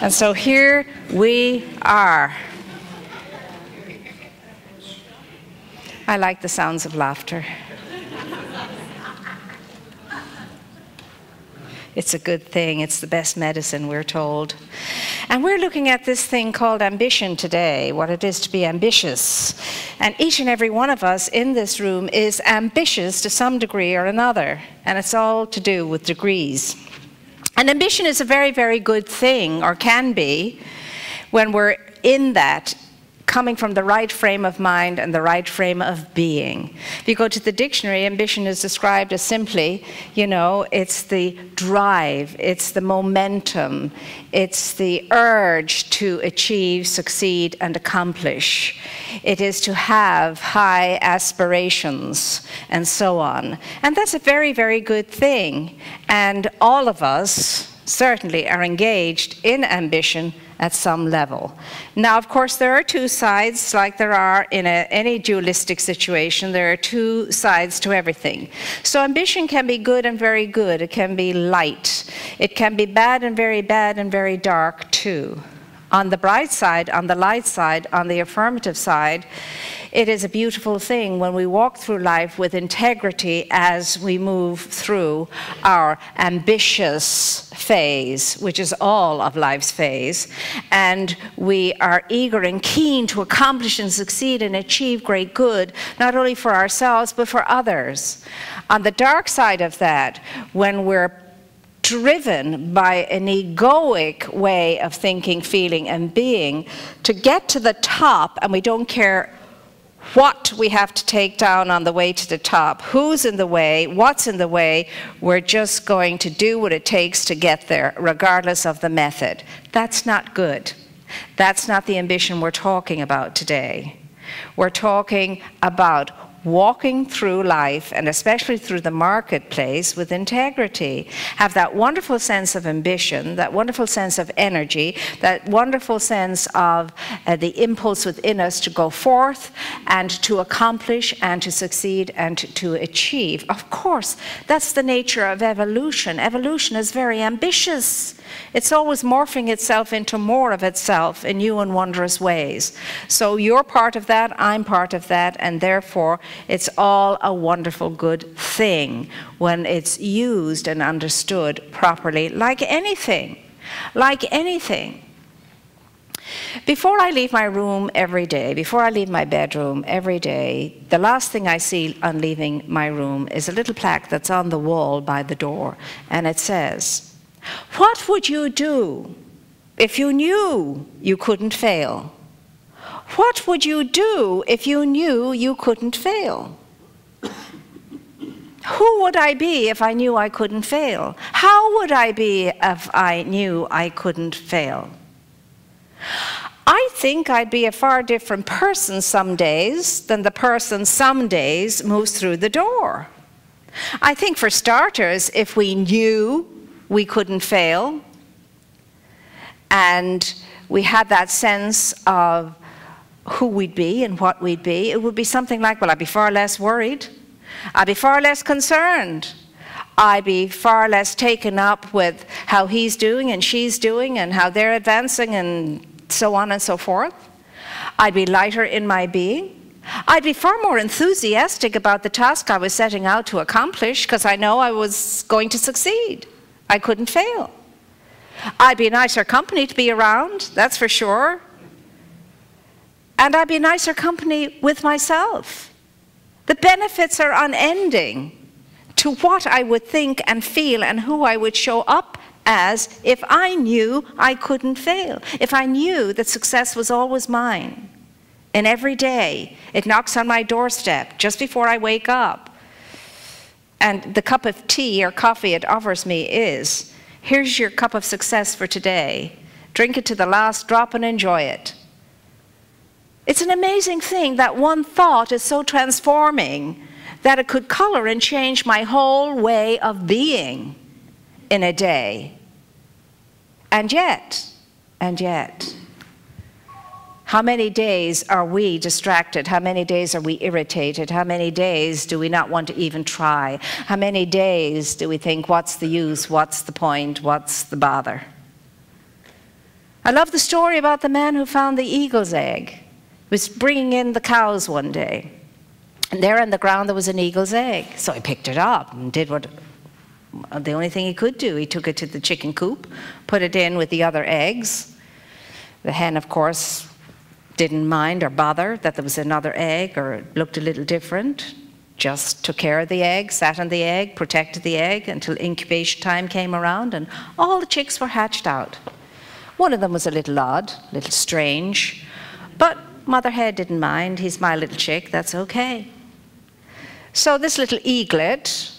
And so here we are. I like the sounds of laughter. It's a good thing. It's the best medicine, we're told. And we're looking at this thing called ambition today, what it is to be ambitious. And each and every one of us in this room is ambitious to some degree or another. And it's all to do with degrees. And ambition is a very, very good thing, or can be, when we're in that, coming from the right frame of mind and the right frame of being. If you go to the dictionary, ambition is described as simply, you know, it's the drive, it's the momentum, it's the urge to achieve, succeed, and accomplish. It is to have high aspirations, and so on. And that's a very, very good thing. And all of us certainly are engaged in ambition at some level. Now, of course, there are two sides, like there are in any dualistic situation. There are two sides to everything. So ambition can be good and very good. It can be light. It can be bad and very dark too. On the bright side, on the light side, on the affirmative side, it is a beautiful thing when we walk through life with integrity as we move through our ambitious phase, which is all of life's phase, and we are eager and keen to accomplish and succeed and achieve great good, not only for ourselves but for others. On the dark side of that, when we're driven by an egoic way of thinking, feeling, and being to get to the top, and we don't care what we have to take down on the way to the top, who's in the way, what's in the way, we're just going to do what it takes to get there, regardless of the method. That's not good. That's not the ambition we're talking about today. We're talking about walking through life, and especially through the marketplace, with integrity. Have that wonderful sense of ambition, that wonderful sense of energy, that wonderful sense of the impulse within us to go forth and to accomplish and to succeed and to achieve. Of course, that's the nature of evolution. Evolution is very ambitious. It's always morphing itself into more of itself in new and wondrous ways. So you're part of that, I'm part of that, and therefore it's all a wonderful good thing when it's used and understood properly, like anything. Like anything. Before I leave my room every day, before I leave my bedroom every day, the last thing I see on leaving my room is a little plaque that's on the wall by the door, and it says, "What would you do if you knew you couldn't fail? What would you do if you knew you couldn't fail? Who would I be if I knew I couldn't fail? How would I be if I knew I couldn't fail?" I think I'd be a far different person some days than the person some days moves through the door. I think, for starters, if we knew we couldn't fail, and we had that sense of who we'd be and what we'd be, it would be something like, well, I'd be far less worried, I'd be far less concerned, I'd be far less taken up with how he's doing and she's doing and how they're advancing and so on and so forth. I'd be lighter in my being. I'd be far more enthusiastic about the task I was setting out to accomplish, because I know I was going to succeed. I couldn't fail. I'd be nicer company to be around, that's for sure. And I'd be nicer company with myself. The benefits are unending to what I would think and feel and who I would show up as if I knew I couldn't fail. If I knew that success was always mine. And every day it knocks on my doorstep just before I wake up. And the cup of tea or coffee it offers me is, here's your cup of success for today. Drink it to the last drop and enjoy it. It's an amazing thing that one thought is so transforming that it could color and change my whole way of being in a day. And yet, how How many days are we distracted? How many days are we irritated? How many days do we not want to even try? How many days do we think, what's the use? What's the point? What's the bother? I love the story about the man who found the eagle's egg. He was bringing in the cows one day, and there on the ground there was an eagle's egg. So he picked it up and did what the only thing he could do. He took it to the chicken coop, put it in with the other eggs. The hen, of course, didn't mind or bother that there was another egg or it looked a little different. Just took care of the egg, sat on the egg, protected the egg until incubation time came around, and all the chicks were hatched out. One of them was a little odd, a little strange, but Mother Hen didn't mind. He's my little chick, that's okay. So this little eaglet,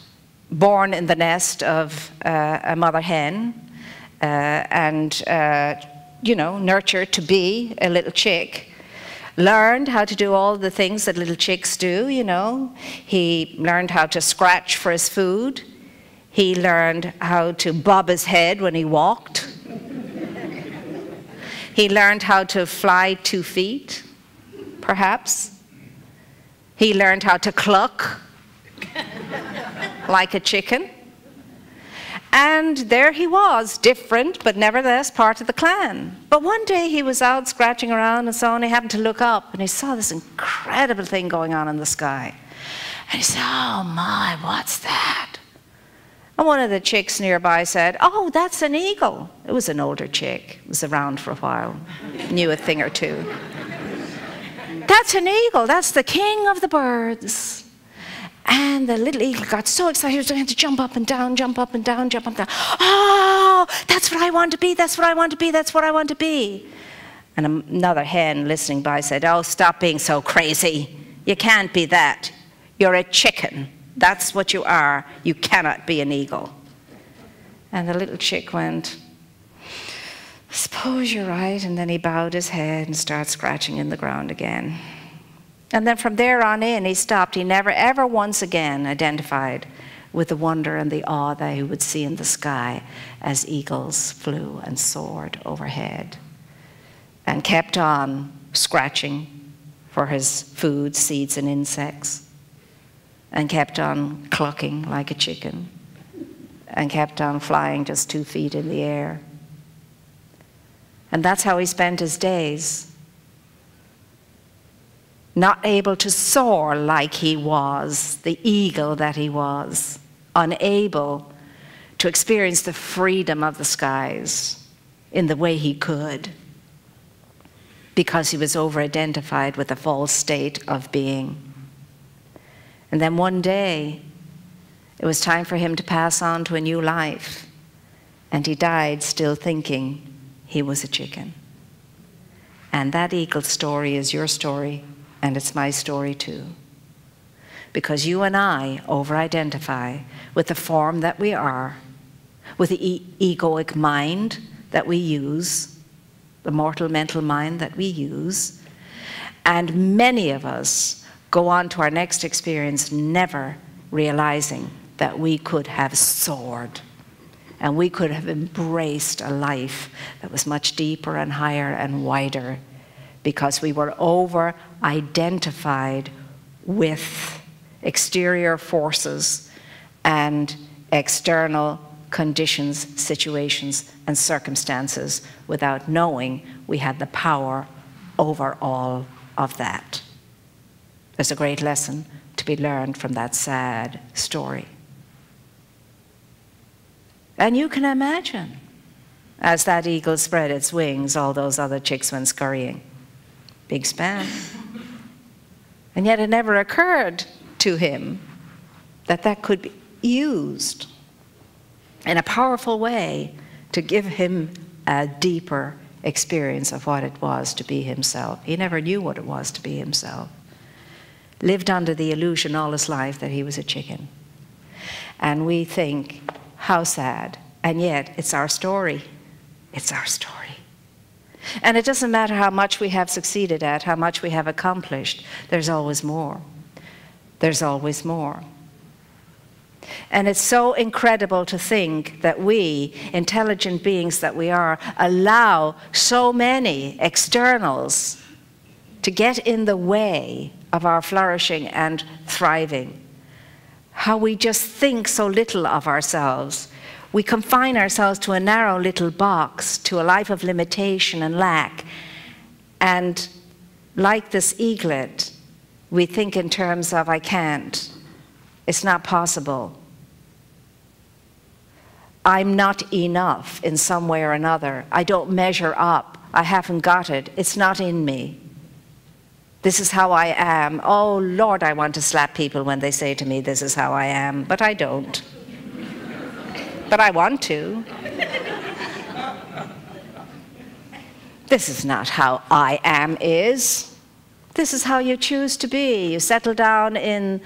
born in the nest of a mother hen, you know, nurtured to be a little chick, learned how to do all the things that little chicks do, you know. He learned how to scratch for his food. He learned how to bob his head when he walked. He learned how to fly 2 feet, perhaps. He learned how to cluck like a chicken. And there he was, different, but nevertheless part of the clan. But one day he was out scratching around and so on, he happened to look up and he saw this incredible thing going on in the sky. And he said, oh my, what's that? And one of the chicks nearby said, oh, that's an eagle. It was an older chick, it was around for a while, knew a thing or two. That's an eagle, that's the king of the birds. And the little eagle got so excited, he was going to jump up and down, jump up and down, jump up and down. Oh, that's what I want to be, that's what I want to be, that's what I want to be. And another hen listening by said, oh, stop being so crazy. You can't be that. You're a chicken. That's what you are. You cannot be an eagle. And the little chick went, I suppose you're right. And then he bowed his head and started scratching in the ground again. And then from there on in, he stopped. He never, ever once again identified with the wonder and the awe that he would see in the sky as eagles flew and soared overhead, and kept on scratching for his food, seeds and insects, and kept on clucking like a chicken, and kept on flying just 2 feet in the air. And that's how he spent his days. Not able to soar like he was, the eagle that he was, unable to experience the freedom of the skies in the way he could, because he was over-identified with a false state of being. And then one day, it was time for him to pass on to a new life, and he died still thinking he was a chicken. And that eagle story is your story. And it's my story too. Because you and I over-identify with the form that we are, with the egoic mind that we use, the mortal mental mind that we use. And many of us go on to our next experience never realizing that we could have soared. And we could have embraced a life that was much deeper and higher and wider, because we were over-identified with exterior forces and external conditions, situations, and circumstances without knowing we had the power over all of that. There's a great lesson to be learned from that sad story. And you can imagine, as that eagle spread its wings, all those other chicks went scurrying. Big span. And yet it never occurred to him that that could be used in a powerful way to give him a deeper experience of what it was to be himself. He never knew what it was to be himself. Lived under the illusion all his life that he was a chicken. And we think, how sad. And yet it's our story. It's our story. And it doesn't matter how much we have succeeded at, how much we have accomplished, there's always more. There's always more. And it's so incredible to think that we, intelligent beings that we are, allow so many externals to get in the way of our flourishing and thriving. How we just think so little of ourselves. We confine ourselves to a narrow little box, to a life of limitation and lack. And like this eaglet, we think in terms of, I can't. It's not possible. I'm not enough in some way or another. I don't measure up. I haven't got it. It's not in me. This is how I am. Oh, Lord, I want to slap people when they say to me, this is how I am. But I don't. But I want to. This is not how I am is. This is how you choose to be. You settle down in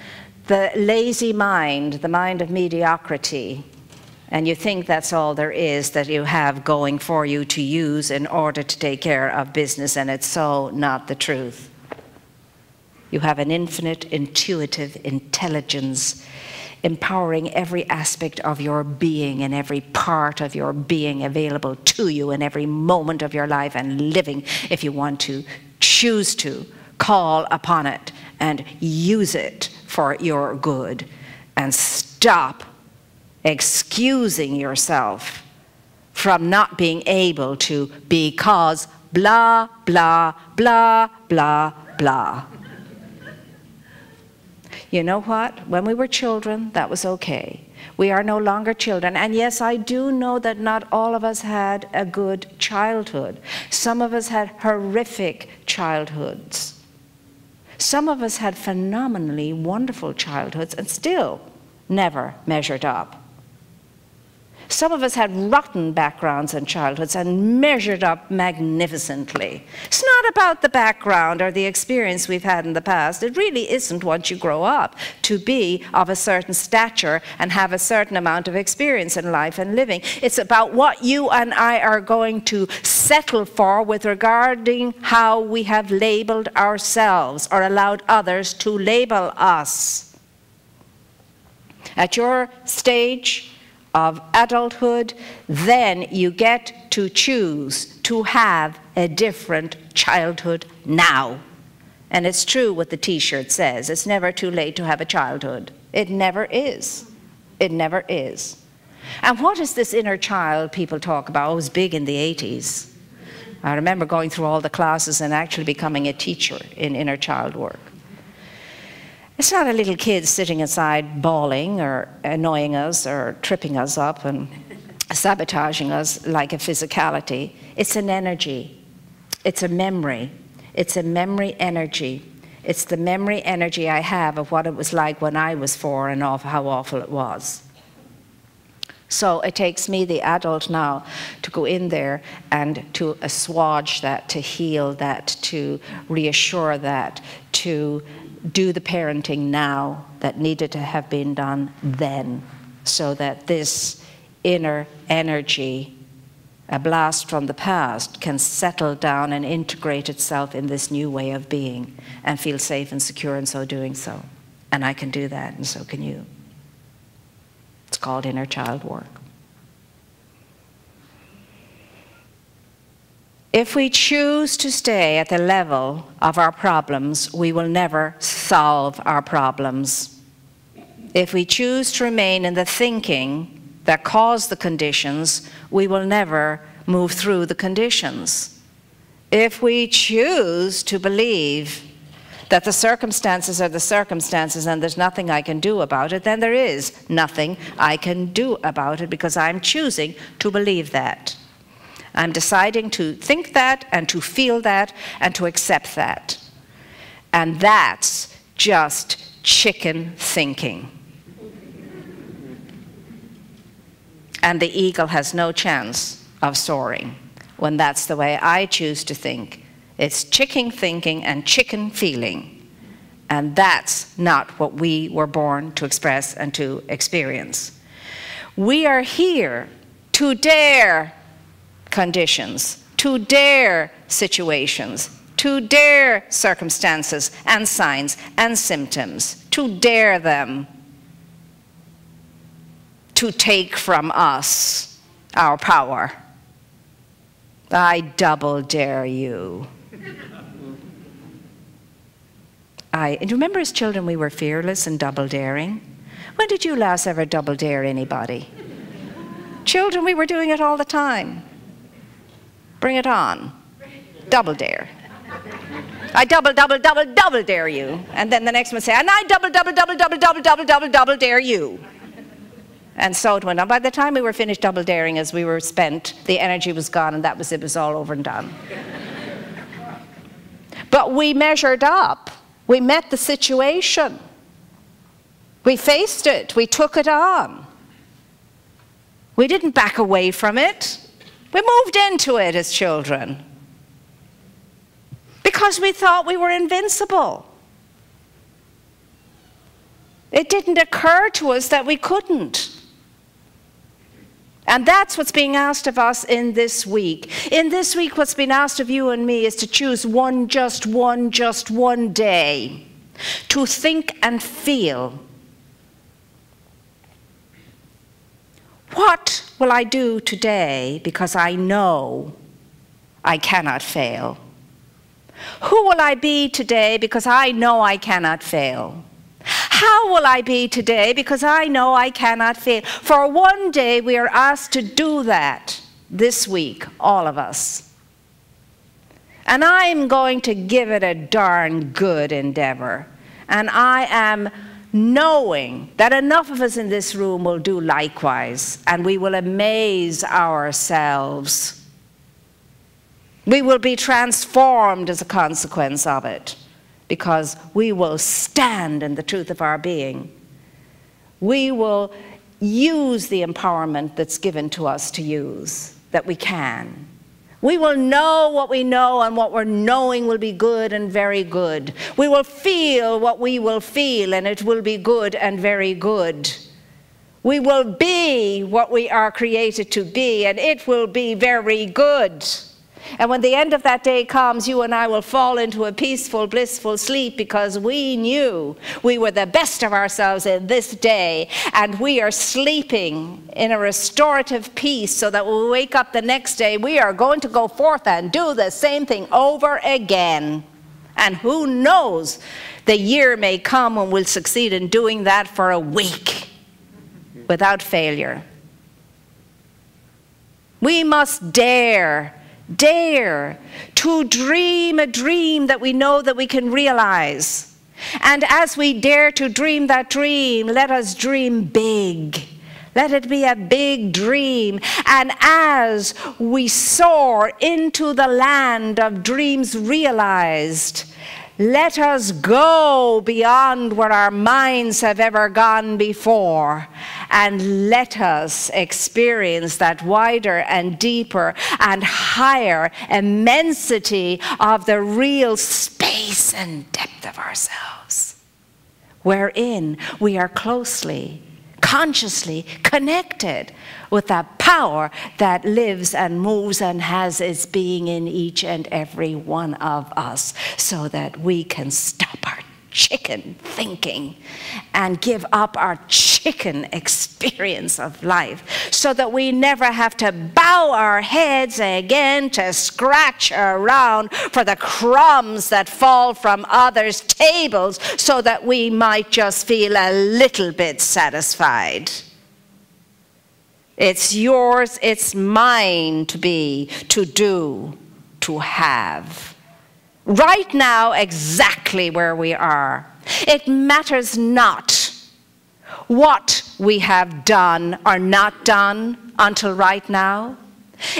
the lazy mind, the mind of mediocrity, and you think that's all there is that you have going for you to use in order to take care of business, and it's so not the truth. You have an infinite, intuitive intelligence empowering every aspect of your being and every part of your being available to you in every moment of your life, and living, if you want to, choose to, call upon it and use it for your good. And stop excusing yourself from not being able to because blah, blah, blah, blah, blah. You know what? When we were children, that was okay. We are no longer children. And yes, I do know that not all of us had a good childhood. Some of us had horrific childhoods. Some of us had phenomenally wonderful childhoods and still never measured up. Some of us had rotten backgrounds and childhoods and measured up magnificently. It's not about the background or the experience we've had in the past. It really isn't once you grow up to be of a certain stature and have a certain amount of experience in life and living. It's about what you and I are going to settle for with regarding how we have labeled ourselves or allowed others to label us. At your stage of adulthood, then you get to choose to have a different childhood now. And it's true what the t-shirt says. It's never too late to have a childhood. It never is. It never is. And what is this inner child people talk about? It was big in the 80s. I remember going through all the classes and actually becoming a teacher in inner child work. It's not a little kid sitting inside bawling or annoying us or tripping us up and sabotaging us like a physicality. It's an energy. It's a memory. It's a memory energy. It's the memory energy I have of what it was like when I was 4 and how awful it was. So it takes me, the adult now, to go in there and to assuage that, to heal that, to reassure that, to do the parenting now that needed to have been done then, so that this inner energy, a blast from the past, can settle down and integrate itself in this new way of being and feel safe and secure in so doing so. And I can do that, and so can you. It's called inner child work. If we choose to stay at the level of our problems, we will never solve our problems. If we choose to remain in the thinking that caused the conditions, we will never move through the conditions. If we choose to believe that the circumstances are the circumstances and there's nothing I can do about it, then there is nothing I can do about it, because I'm choosing to believe that. I'm deciding to think that and to feel that and to accept that. And that's just chicken thinking. And the eagle has no chance of soaring when that's the way I choose to think. It's chicken thinking and chicken feeling. And that's not what we were born to express and to experience. We are here to dare conditions, to dare situations, to dare circumstances and signs and symptoms, to dare them to take from us our power. I double dare you. And you remember as children we were fearless and double daring? When did you last ever double dare anybody? Children, we were doing it all the time. Bring it on. Double dare. I double dare you. And then the next one would say, and I double dare you. And so it went on. By the time we were finished double daring, as we were spent, the energy was gone, and that was it. It was all over and done. But we measured up. We met the situation. We faced it. We took it on. We didn't back away from it. We moved into it as children. Because we thought we were invincible. It didn't occur to us that we couldn't. And that's what's being asked of us in this week. In this week, what's been asked of you and me is to choose just one day to think and feel. What will I do today because I know I cannot fail? Who will I be today because I know I cannot fail? How will I be today because I know I cannot fail? For one day we are asked to do that this week, all of us. And I'm going to give it a darn good endeavor. And I am knowing that enough of us in this room will do likewise, and we will amaze ourselves. We will be transformed as a consequence of it, because we will stand in the truth of our being. We will use the empowerment that's given to us to use, that we can. We will know what we know, and what we're knowing will be good and very good. We will feel what we will feel, and it will be good and very good. We will be what we are created to be, and it will be very good. And when the end of that day comes, you and I will fall into a peaceful, blissful sleep, because we knew we were the best of ourselves in this day, and we are sleeping in a restorative peace, so that when we wake up the next day, we are going to go forth and do the same thing over again. And who knows, the year may come when we'll succeed in doing that for a week without failure. We must dare to dream a dream that we know that we can realize. And as we dare to dream that dream, let us dream big. Let it be a big dream. And as we soar into the land of dreams realized, let us go beyond where our minds have ever gone before, and let us experience that wider and deeper and higher immensity of the real space and depth of ourselves, wherein we are closely, consciously connected with that power that lives and moves and has its being in each and every one of us, so that we can stop our chicken thinking and give up our chicken experience of life, so that we never have to bow our heads again to scratch around for the crumbs that fall from others' tables, so that we might just feel a little bit satisfied. It's yours, it's mine to be, to do, to have. Right now, exactly where we are. It matters not what we have done or not done until right now.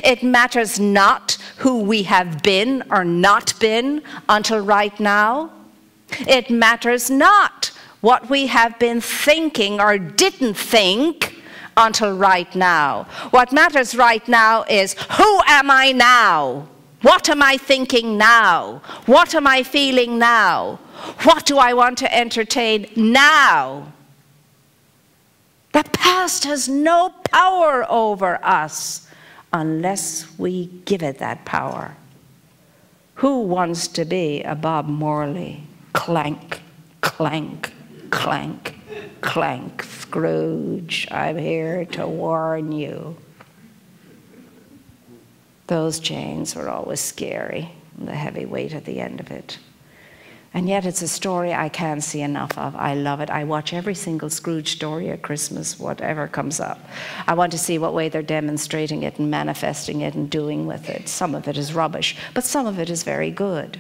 It matters not who we have been or not been until right now. It matters not what we have been thinking or didn't think until right now. What matters right now is, who am I now? What am I thinking now? What am I feeling now? What do I want to entertain now? The past has no power over us unless we give it that power. Who wants to be a Bob Morley? Clank, clank, clank, clank. Scrooge, I'm here to warn you. Those chains were always scary, and the heavy weight at the end of it. And yet it's a story I can't see enough of. I love it. I watch every single Scrooge story at Christmas, whatever comes up. I want to see what way they're demonstrating it and manifesting it and doing with it. Some of it is rubbish, but some of it is very good.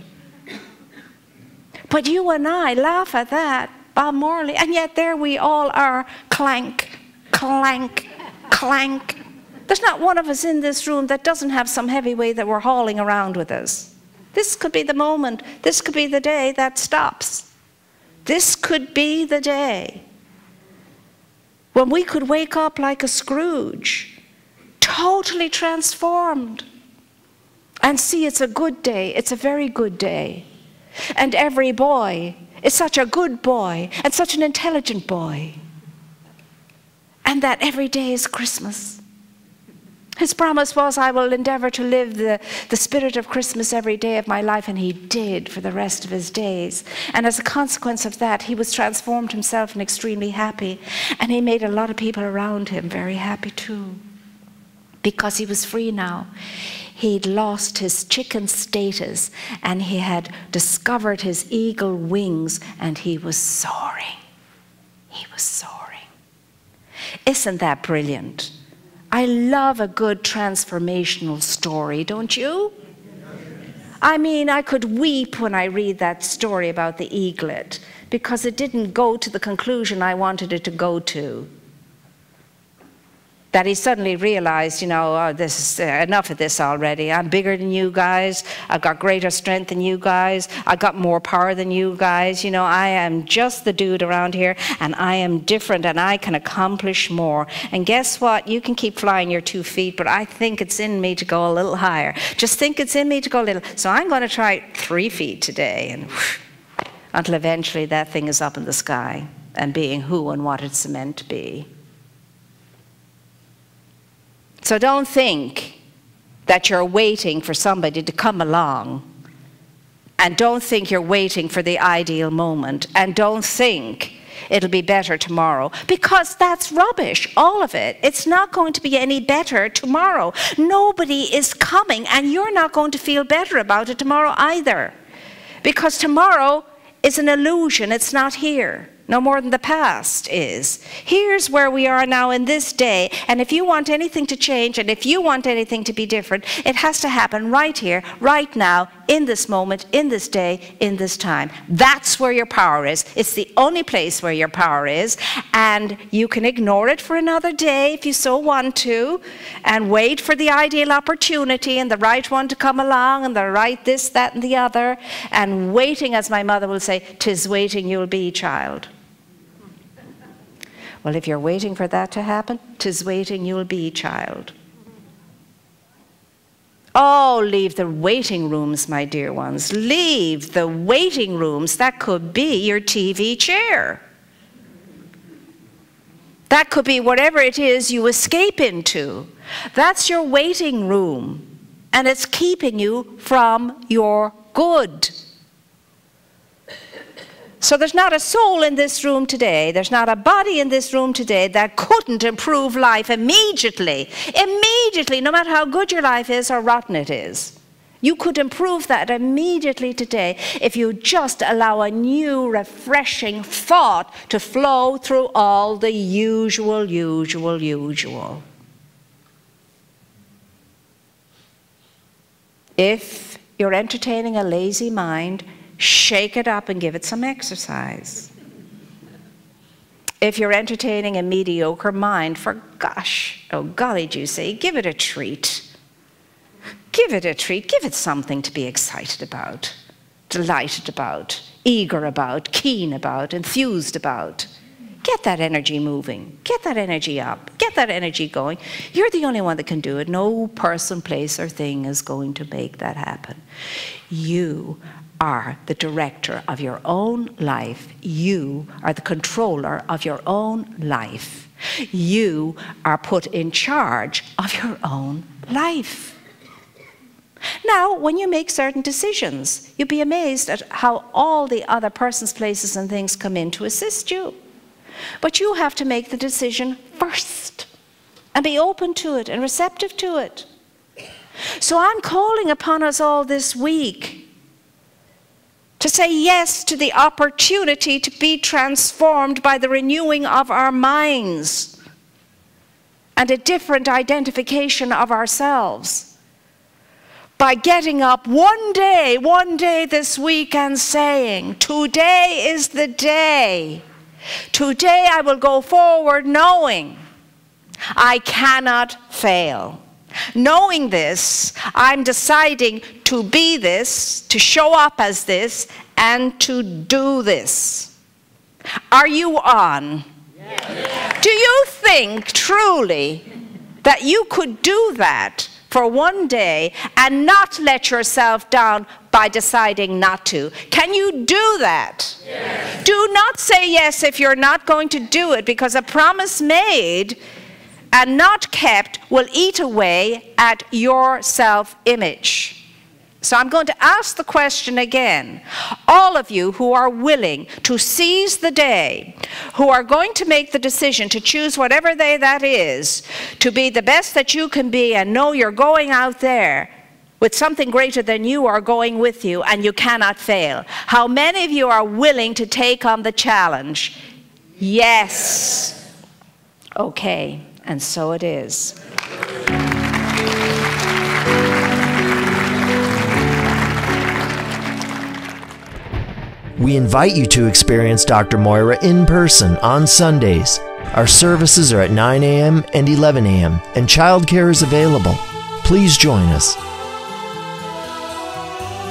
But you and I laugh at that, Bob Morley, and yet there we all are, clank, clank, clank. There's not one of us in this room that doesn't have some heavyweight that we're hauling around with us. This could be the moment. This could be the day that stops. This could be the day when we could wake up like a Scrooge, totally transformed, and see it's a good day. It's a very good day. And every boy is such a good boy and such an intelligent boy. And that every day is Christmas. His promise was, I will endeavor to live the spirit of Christmas every day of my life, and he did for the rest of his days. And as a consequence of that, he was transformed himself and extremely happy. And he made a lot of people around him very happy too, because he was free now. He'd lost his chicken status, and he had discovered his eagle wings, and he was soaring. He was soaring. Isn't that brilliant? I love a good transformational story, don't you? I mean, I could weep when I read that story about the eaglet, because it didn't go to the conclusion I wanted it to go to. That he suddenly realized, you know, oh, this is enough of this already. I'm bigger than you guys. I've got greater strength than you guys. I've got more power than you guys. You know, I am just the dude around here, and I am different, and I can accomplish more. And guess what? You can keep flying your 2 feet, but I think it's in me to go a little higher. Just think it's in me to go a little. So I'm going to try 3 feet today, and until eventually that thing is up in the sky and being who and what it's meant to be. So don't think that you're waiting for somebody to come along, and don't think you're waiting for the ideal moment, and don't think it'll be better tomorrow, because that's rubbish, all of it. It's not going to be any better tomorrow. Nobody is coming, and you're not going to feel better about it tomorrow either, because tomorrow is an illusion. It's not here. No more than the past is. Here's where we are now in this day, and if you want anything to change, and if you want anything to be different, it has to happen right here, right now, in this moment, in this day, in this time. That's where your power is. It's the only place where your power is, and you can ignore it for another day if you so want to, and wait for the ideal opportunity and the right one to come along, and the right this, that, and the other, and waiting, as my mother will say, 'tis waiting you'll be, child. Well, if you're waiting for that to happen, 'tis waiting you'll be, child. Oh, leave the waiting rooms, my dear ones. Leave the waiting rooms. That could be your TV chair. That could be whatever it is you escape into. That's your waiting room, and it's keeping you from your good. So there's not a soul in this room today, there's not a body in this room today that couldn't improve life immediately. Immediately, no matter how good your life is or rotten it is. You could improve that immediately today if you just allow a new, refreshing thought to flow through all the usual. If you're entertaining a lazy mind, shake it up and give it some exercise. If you're entertaining a mediocre mind, for gosh, oh golly juicy, give it a treat. Give it a treat. Give it something to be excited about, delighted about, eager about, keen about, enthused about. Get that energy moving. Get that energy up. Get that energy going. You're the only one that can do it. No person, place, or thing is going to make that happen. You are the director of your own life. You are the controller of your own life. You are put in charge of your own life. Now, when you make certain decisions, you'll be amazed at how all the other persons, places, and things come in to assist you. But you have to make the decision first and be open to it and receptive to it. So I'm calling upon us all this week to say yes to the opportunity to be transformed by the renewing of our minds and a different identification of ourselves. By getting up one day this week and saying, today is the day. Today I will go forward knowing I cannot fail. Knowing this, I'm deciding to be this, to show up as this, and to do this. Are you on? Yes. Do you think truly that you could do that for one day and not let yourself down by deciding not to? Can you do that? Yes. Do not say yes if you're not going to do it, because a promise made and not kept will eat away at your self-image. So I'm going to ask the question again. All of you who are willing to seize the day, who are going to make the decision to choose whatever day that is, to be the best that you can be and know you're going out there with something greater than you are going with you and you cannot fail. How many of you are willing to take on the challenge? Yes. Okay. And so it is. We invite you to experience Dr. Moira in person on Sundays. Our services are at 9 a.m. and 11 a.m. and childcare is available. Please join us.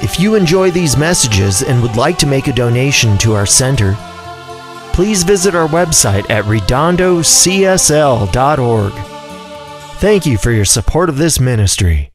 If you enjoy these messages and would like to make a donation to our center, please visit our website at redondocsl.org. Thank you for your support of this ministry.